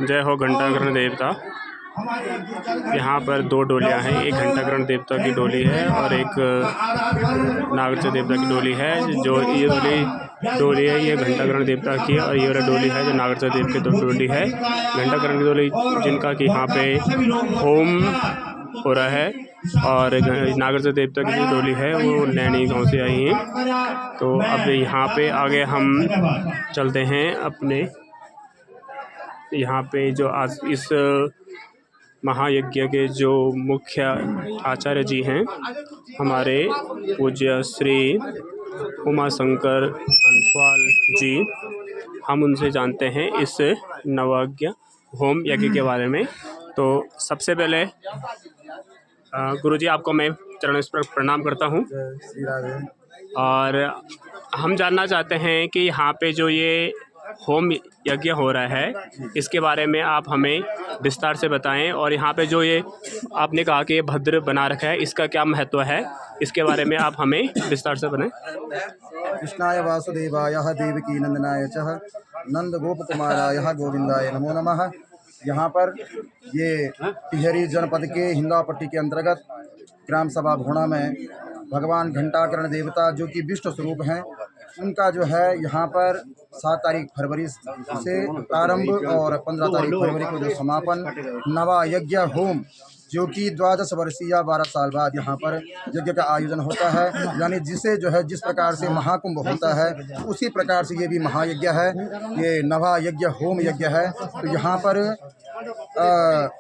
जय हो घंटाकर्ण देवता। यहाँ पर दो डोलियाँ हैं, एक घंटाकर्ण देवता की डोली है और एक नागराज देवता की डोली है। जो ये डोली है ये घंटाकर्ण देवता की है और ये वाला डोली है जो नागराज देव की डोली है। घंटाकर्ण की डोली जिनका कि यहाँ पे होम हो रहा है और नागराज देवता की जो डोली है वो नैनी गांव से आई हैं। तो अब यहाँ पे आगे हम चलते हैं अपने यहाँ पे जो आज इस महायज्ञ के जो मुख्य आचार्य जी हैं हमारे पूज्य श्री उमा शंकर अंथवाल जी, हम उनसे जानते हैं इस नवयज्ञ होम यज्ञ के बारे में। तो सबसे पहले गुरुजी आपको मैं चरण स्पर्श प्रणाम करता हूँ और हम जानना चाहते हैं कि यहाँ पे जो ये होम यज्ञ हो रहा है इसके बारे में आप हमें विस्तार से बताएं। और यहाँ पे जो ये आपने कहा कि ये भद्र बना रखा है इसका क्या महत्व है, इसके बारे में आप हमें विस्तार से बताएं। कृष्णाय वासुदेवाय देवकी नंदनाय च नंद गोप कुमाराय गोविंदाय नमो नमः। यहाँ पर ये टिहरी जनपद के हिंदापट्टी के अंतर्गत ग्राम सभा भोणा में भगवान घंटाकर्ण देवता जो कि विष्णु स्वरूप हैं उनका जो है यहाँ पर 7 तारीख फरवरी से प्रारंभ और 15 तारीख फरवरी को जो समापन नवा यज्ञ होम जो कि 12 वर्षीय 12 साल बाद यहाँ पर यज्ञ का आयोजन होता है। यानी जिसे जो है जिस प्रकार से महाकुंभ होता है उसी प्रकार से ये भी महायज्ञ है, ये नवा यज्ञ होम यज्ञ है। तो यहाँ पर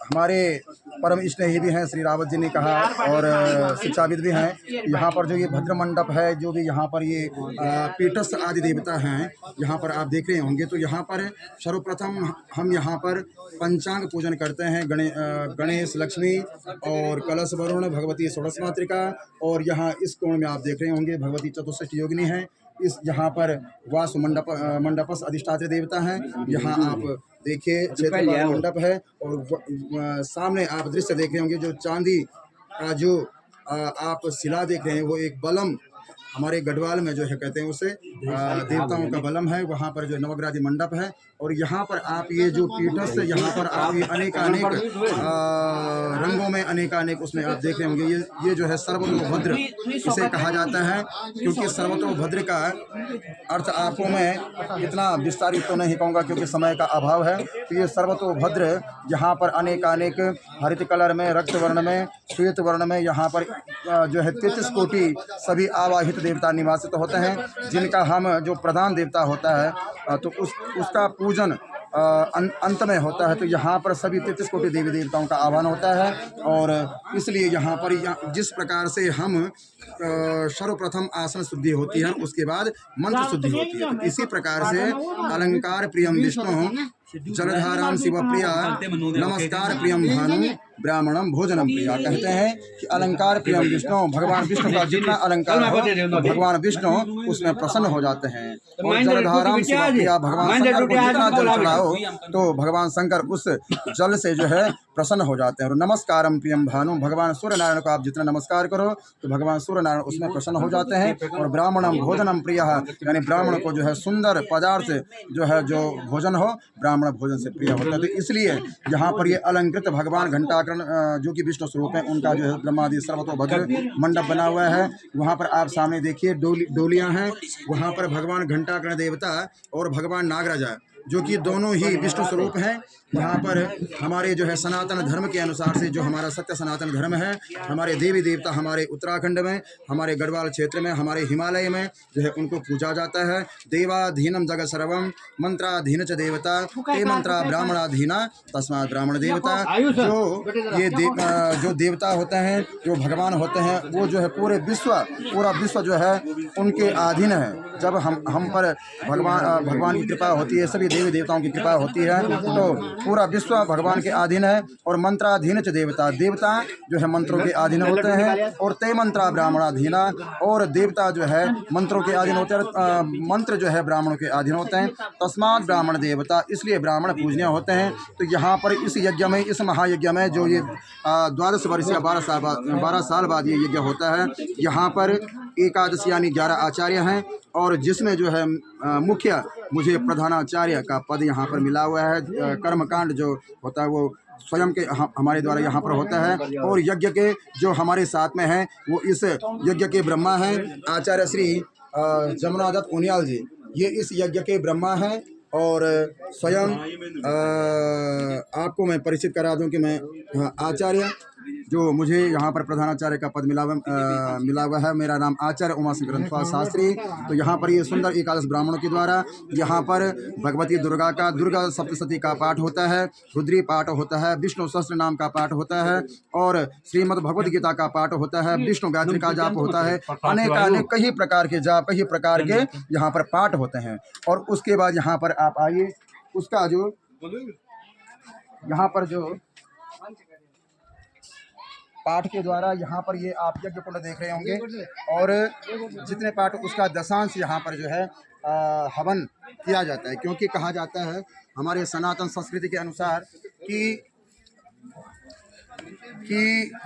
हमारे परम स्नेही भी हैं श्री रावत जी ने कहा और शिक्षाविद भी हैं। यहाँ पर जो ये भद्र मंडप है जो भी यहाँ पर ये पीठस्थ आदि देवता हैं यहाँ पर आप देख रहे होंगे। तो यहाँ पर सर्वप्रथम हम यहाँ पर पंचांग पूजन करते हैं। गणेश लक्ष्मी और कलश वरुण भगवती षोडश मातृका और यहाँ इस कोण में आप देख रहे होंगे भगवती चतुष्ट योगिनी है। इस यहाँ पर वासु मंडपस अधिष्ठात्री देवता हैं। यहाँ आप देखिए क्षेत्र मंडप है और सामने आप दृश्य देख रहे होंगे जो चांदी का जो आप शिला देख रहे हैं वो एक बलम हमारे गढ़वाल में जो है कहते हैं उसे देवताओं का बलम है। वहाँ पर जो नवग्राही मंडप है और यहाँ पर आप ये जो पीठस्थ यहाँ पर आप ये अनेक रंगों में अनेक उसमें आप देख रहे होंगे। ये जो है सर्वतोभद्र इसे कहा जाता है क्योंकि सर्वतोभद्र का अर्थ आपको मैं इतना विस्तारित तो नहीं कहूँगा क्योंकि समय का अभाव है। तो ये सर्वतोभद्र यहाँ पर अनेक हरित कलर में, रक्त वर्ण में, श्वेत वर्ण में यहाँ पर जो है 33 कोटि सभी आवाहित देवता निवासित होते हैं जिनका हम जो प्रधान देवता होता है तो उसका पूजन अंत में होता है। तो यहाँ पर सभी 33 कोटि देवी देवताओं का आह्वान होता है और इसलिए यहाँ पर जिस प्रकार से हम सर्वप्रथम आसन शुद्धि होती है उसके बाद मंत्र शुद्धि होती है। तो इसी प्रकार से अलंकार प्रियम विष्णु जलधाराम शिव प्रिया नमस्कार प्रियम भानु ब्राह्मणम भोजनम प्रिया। कहते हैं कि अलंकार प्रियम विष्णु, भगवान विष्णु का जितना अलंकार हो तो भगवान विष्णु उसमें प्रसन्न हो जाते हैं। और जलधाराम शिव प्रिया, भगवान शंकर को जितना जल चढ़ाओ तो भगवान शंकर उस जल से जो है प्रसन्न हो जाते हैं। और नमस्कारम प्रियम भानु, भगवान सूर्य नारायण को आप जितना नमस्कार करो तो भगवान सूर्य नारायण उसमें प्रसन्न हो जाते हैं। और ब्राह्मणम भोजनम प्रिया, यानी ब्राह्मण को जो है सुंदर पदार्थ जो है जो भोजन हो ब्राह्मण भोजन से प्रिय होता है। तो इसलिए यहाँ पर ये अलंकृत भगवान घंटाकर्ण जो कि विष्णु स्वरूप है उनका जो है ब्रह्मादि सर्वतोभद्र मंडप बना हुआ है। वहाँ पर आप सामने देखिए डोलियाँ हैं। वहाँ पर भगवान घंटाकर्ण देवता और भगवान नागराजा जो कि दोनों ही विष्णु स्वरूप हैं। यहाँ पर हमारे जो है सनातन धर्म के अनुसार से जो हमारा सत्य सनातन धर्म है, हमारे देवी देवता हमारे उत्तराखंड में, हमारे गढ़वाल क्षेत्र में, हमारे हिमालय में जो है उनको पूजा जाता है। देवाधीनम जगत सर्वम मंत्राधीन च देवता ते मंत्रा ब्राह्मणाधीना तस्मात् ब्राह्मण देवता। जो देवता होते हैं, जो भगवान होते हैं वो जो है पूरा विश्व जो है उनके अधीन है। जब हम पर भगवान की कृपा होती है, सभी देवी देवताओं की कृपा होती है तो पूरा विश्व भगवान के अधीन है। और मंत्राधीन च देवता जो है मंत्रों के अधीन होते हैं। और ते मंत्रा ब्राह्मणाधीना, और देवता जो है मंत्रों के अधीन होते हैं, मंत्र जो है ब्राह्मणों के अधीन होते हैं। तस्मात् ब्राह्मण देवता, इसलिए ब्राह्मण पूजनीय होते हैं। तो यहाँ पर इस यज्ञ में, इस महायज्ञ में जो ये 12 वर्षीय 12 साल बाद ये यज्ञ होता है, यहाँ पर एकादशी यानी 11 आचार्य हैं और जिसमें जो है मुख्य मुझे प्रधानाचार्य का पद यहाँ पर मिला हुआ है। कर्मकांड जो होता है वो स्वयं के हमारे द्वारा यहाँ पर होता है, और यज्ञ के जो हमारे साथ में हैं वो इस यज्ञ के ब्रह्मा हैं। आचार्य श्री जमुना दत्त उनियाल जी, ये इस यज्ञ के ब्रह्मा हैं। और स्वयं आपको मैं परिचित करा दूं कि मैं आचार्य, जो मुझे यहाँ पर प्रधानाचार्य का पद मिला हुआ है, मेरा नाम आचार्य उमाशंकर ग्रंथपाल शास्त्री। तो यहाँ पर ये सुंदर एकादश ब्राह्मणों के द्वारा यहाँ पर भगवती दुर्गा का दुर्गा सप्तशती का पाठ होता है, रुद्री पाठ होता है, विष्णु सहस्त्र नाम का पाठ होता है, और श्रीमद् भगवद गीता का पाठ होता है, विष्णु गायत्री का जाप होता है, अनेक कई प्रकार के जाप, कई प्रकार के यहाँ पर पाठ होते हैं। और उसके बाद यहाँ पर आप आइए, उसका जो यहाँ पर जो पाठ के द्वारा यहाँ पर ये आप यज्ञ कुंड देख रहे होंगे, और जितने पाठ उसका दशांश यहाँ पर जो है हवन किया जाता है। क्योंकि कहा जाता है हमारे सनातन संस्कृति के अनुसार कि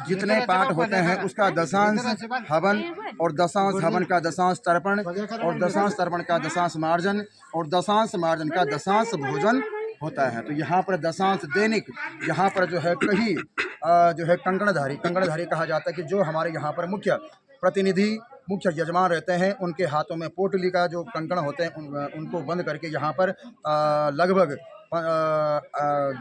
जितने पाठ होते हैं उसका दशांश हवन, और दशांश हवन का दशांश तर्पण, और दशांश तर्पण का दशांश मार्जन, और दशांश मार्जन का दशांश भोजन होता है। तो यहाँ पर दशांश दैनिक यहाँ पर जो है कहीं जो है कंकणधारी कहा जाता है कि जो हमारे यहाँ पर मुख्य प्रतिनिधि, मुख्य यजमान रहते हैं, उनके हाथों में पोटली का जो कंकण होते हैं उनको बंद करके यहाँ पर लगभग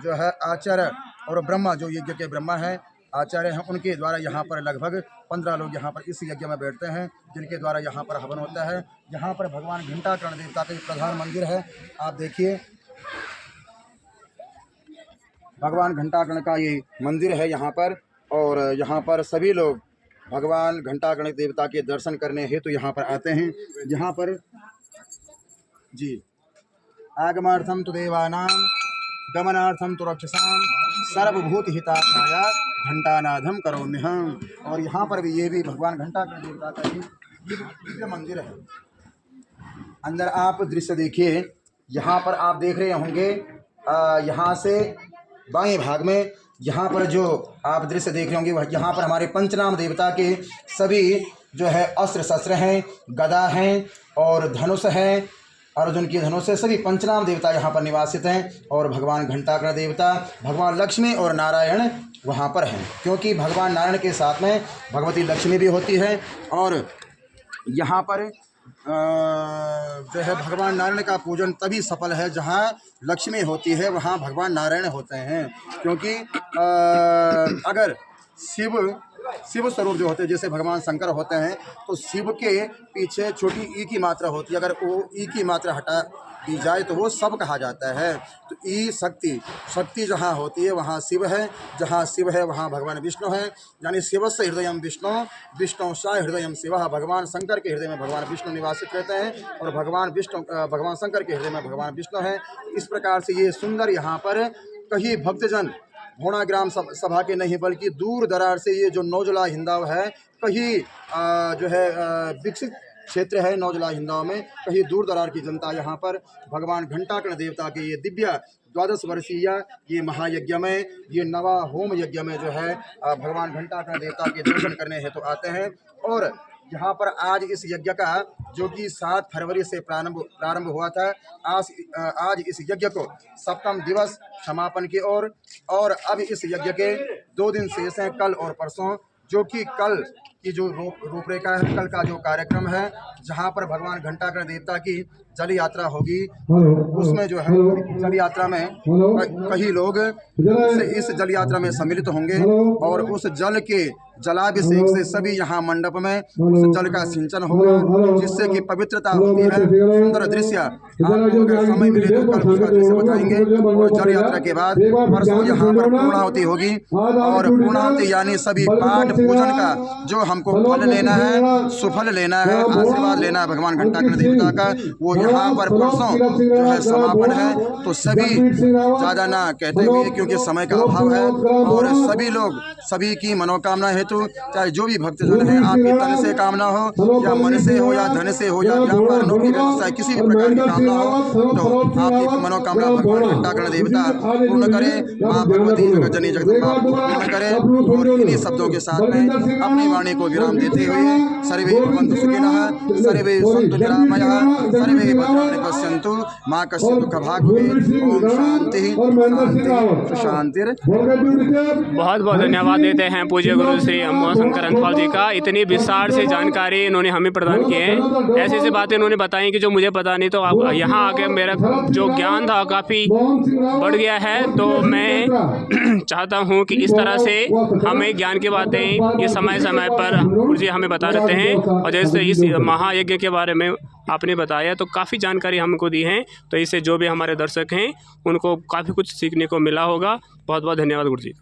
जो है आचार्य और ब्रह्मा, जो यज्ञ के ब्रह्मा हैं, आचार्य हैं, उनके द्वारा यहाँ पर लगभग 15 लोग यहाँ पर इस यज्ञ में बैठते हैं, जिनके द्वारा यहाँ पर हवन होता है। यहाँ पर भगवान घंटाकर्ण देवता का प्रधान मंदिर है। आप देखिए, भगवान घंटाकर्ण का ये मंदिर है यहाँ पर, और यहाँ पर सभी लोग भगवान घंटाकर्ण देवता के दर्शन करने हेतु यहाँ पर आते हैं। यहाँ पर जी आगमार्थम तो देवानां गमनार्थम तो रक्षसां सर्वभूत हितात्माया घंटानादम करोम्यहम्। और यहाँ पर भी ये भी भगवान घंटाकर्ण देवता का ही दिव्य मंदिर है। अंदर आप दृश्य देखिए, यहाँ पर आप देख रहे होंगे यहाँ से बाएं भाग में यहाँ पर जो आप दृश्य देख रहे होंगे वह यहाँ पर हमारे पंचनाम देवता के सभी जो है अस्त्र शस्त्र हैं, गदा हैं और धनुष हैं, अर्जुन की धनुष से सभी पंचनाम देवता यहाँ पर निवासित हैं। और भगवान घंटाकर्ण देवता, भगवान लक्ष्मी और नारायण वहाँ पर हैं, क्योंकि भगवान नारायण के साथ में भगवती लक्ष्मी भी होती है। और यहाँ पर जो है भगवान नारायण का पूजन तभी सफल है जहाँ लक्ष्मी होती है, वहाँ भगवान नारायण होते हैं। क्योंकि अगर शिव स्वरूप जो होते हैं, जैसे भगवान शंकर होते हैं, तो शिव के पीछे छोटी ई की मात्रा होती है, अगर वो ई की मात्रा हटा दी जाए तो वो सब कहा जाता है। तो ई शक्ति जहाँ होती है वहाँ शिव है, जहाँ शिव है वहाँ भगवान विष्णु है। यानी शिवस्य हृदयम विष्णु, विष्णु सा हृदयम शिव। भगवान शंकर के हृदय में भगवान विष्णु निवासित रहते हैं, और भगवान शंकर के हृदय में भगवान विष्णु है। इस प्रकार से ये सुंदर यहाँ पर कहीं भक्तजन भोणा ग्राम सभा के नहीं बल्कि दूर दरार से ये जो नौजला हिंदाव है, कहीं जो है विकसित क्षेत्र है नौजला हिंदाव में, कहीं दूर दरार की जनता यहाँ पर भगवान घंटाकर्ण देवता के ये दिव्य 12 वर्षीय ये महायज्ञ में, ये नवा होम यज्ञ में जो है भगवान घंटाकर्ण देवता के दर्शन करने हेतु आते हैं। और यहाँ पर आज इस यज्ञ का जो कि 7 फरवरी से प्रारंभ हुआ था, आज इस यज्ञ को 7वां दिवस समापन की ओर, और अब इस यज्ञ के 2 दिन शेष हैं, कल और परसों। जो कि कल की जो रूपरेखा है, कल का जो कार्यक्रम है, जहाँ पर भगवान घंटाकर्ण देवता की जल यात्रा होगी, उसमें जो है जल यात्रा में कई लोग इस जल यात्रा में सम्मिलित होंगे, और उस जल के जलाभिषेक से सभी यहाँ मंडप में उस जल का सिंचन होगा, जिससे कि पवित्रता होती है। सुंदर दृश्य, आपको अगर समय मिले तो कल उसका दृश्य बताएंगे। और जल यात्रा के बाद परसों यहाँ पर पूर्णाहुति होगी, और पूर्णाहुति यानी सभी पाठ पूजन का जो हमको फल लेना है, सुफल लेना है, आशीर्वाद लेना है भगवान घंटाकर्ण देवता का, वो यहाँ पर परसों जो है समापन है। तो सभी ज़्यादा ना कहते हुए, क्योंकि समय का अभाव है, और सभी लोग सभी की मनोकामना हेतु, चाहे जो भी भक्तजन है, आपकी तन से कामना हो या मन से हो या धन से हो या व्यापार नौकरी व्यवसाय किसी भी प्रकार की कामना हो, तो आपकी मनोकामना भगवान घंटाकर्ण देवता पूर्ण करे, माँ भगवती जगत जननी जगदम्बा पूर्ण करे। और इन्हीं शब्दों के साथ में अपनी वाणी को को विराम देते हुए सर्वे भवन्तु सुखिनः, सर्वे सन्तु निरामयाः, सर्वे भद्राणि पश्यन्तु, मा कस्य दुःखभाग् भवेत्। ओम शांति शांति शांतिर। बहुत बहुत धन्यवाद देते हैं पूज्य गुरु श्री अम्मोह शंकर अंतपाल जी का। इतनी विस्तार से जानकारी इन्होंने हमें प्रदान की है। ऐसी ऐसी बातें इन्होंने बताई कि जो मुझे पता नहीं, तो आप यहाँ आके मेरा जो ज्ञान था काफ़ी बढ़ गया है। तो मैं चाहता हूँ कि इस तरह से हमें ज्ञान की बातें ये समय समय पर गुरु जी हमें बता देते हैं। और जैसे इस महायज्ञ के बारे में आपने बताया तो काफ़ी जानकारी हमको दी है, तो इससे जो भी हमारे दर्शक हैं उनको काफ़ी कुछ सीखने को मिला होगा। बहुत बहुत धन्यवाद गुरु जी।